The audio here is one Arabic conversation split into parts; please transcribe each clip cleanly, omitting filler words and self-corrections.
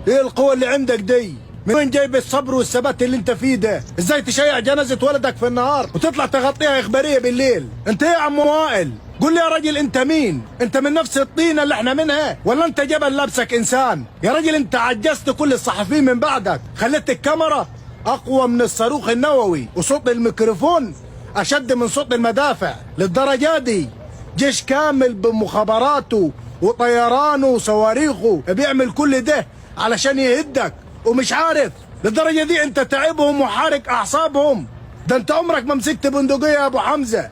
ايه القوة اللي عندك دي؟ من وين جايب الصبر والثبات اللي انت فيه ده؟ ازاي تشيع جنازة ولدك في النهار وتطلع تغطيها اخبارية بالليل؟ انت ايه يا عم وائل؟ قول لي يا راجل انت مين؟ انت من نفس الطينة اللي احنا منها؟ ولا انت جبل لابسك انسان؟ يا راجل انت عجزت كل الصحفيين من بعدك، خليت الكاميرا اقوى من الصاروخ النووي وصوت الميكروفون اشد من صوت المدافع. للدرجة دي جيش كامل بمخابراته وطيرانه وصواريخه بيعمل كل ده علشان يهدك ومش عارف؟ للدرجة دي انت تعبهم وحارق اعصابهم. ده انت عمرك ما مسكت بندقية يا ابو حمزة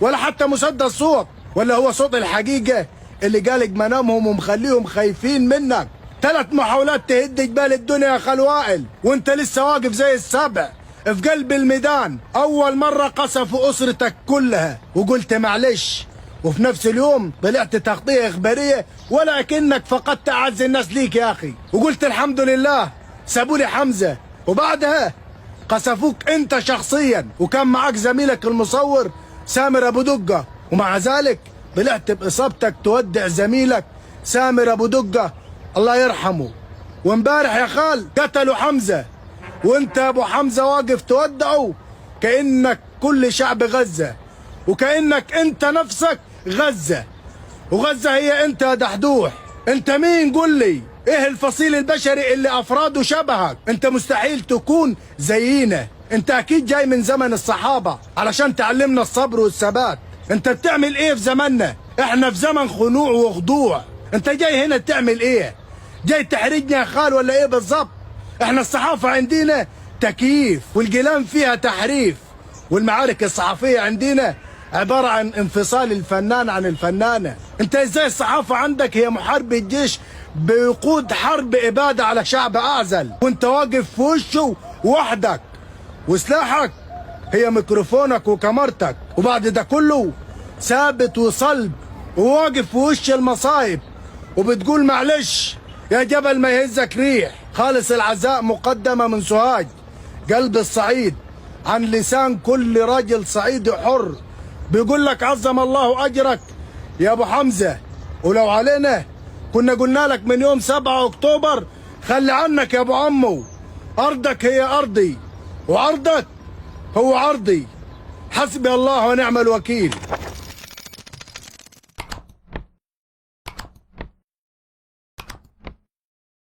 ولا حتى مسدس صوت، ولا هو صوت الحقيقة اللي قالق منامهم ومخليهم خايفين منك. 3 محاولات تهد جبال الدنيا يا خال وائل وانت لسه واقف زي السبع في قلب الميدان. اول مرة قصفوا اسرتك كلها وقلت معلش، وفي نفس اليوم طلعت تغطية اخبارية ولكنك فقدت اعز الناس ليك يا اخي، وقلت الحمد لله سابوا لي حمزة، وبعدها قصفوك انت شخصيا وكان معك زميلك المصور سامر ابو دقة، ومع ذلك طلعت باصابتك تودع زميلك سامر ابو دقة الله يرحمه. وامبارح يا خال قتلوا حمزة وانت ابو حمزة واقف تودعه كأنك كل شعب غزة وكأنك انت نفسك غزة، وغزة هي انت يا دحدوح. انت مين؟ قول لي ايه الفصيل البشري اللي افراده شبهك؟ انت مستحيل تكون زينا، انت اكيد جاي من زمن الصحابة علشان تعلمنا الصبر والثبات. انت بتعمل ايه في زمننا؟ احنا في زمن خنوع وخضوع. انت جاي هنا تعمل ايه؟ جاي تحرجني يا خال ولا ايه بالظبط؟ احنا الصحافة عندنا تكييف والجلام فيها تحريف، والمعارك الصحفية عندنا عبارة عن انفصال الفنان عن الفنانة. انت ازاي الصحافة عندك هي محاربة جيش بيقود حرب ابادة على شعب اعزل وانت واقف في وشه وحدك، وسلاحك هي ميكروفونك وكاميرتك، وبعد ده كله ثابت وصلب وواقف في وش المصايب وبتقول معلش يا جبل ما يهزك ريح. خالص العزاء مقدمة من سوهاج قلب الصعيد عن لسان كل راجل صعيدي حر بيقول لك عظم الله اجرك يا ابو حمزة. ولو علينا كنا قلنا لك من يوم 7 اكتوبر خلي عنك يا ابو عمو، ارضك هي ارضي وعرضك هو عرضي. حسبي الله ونعم الوكيل.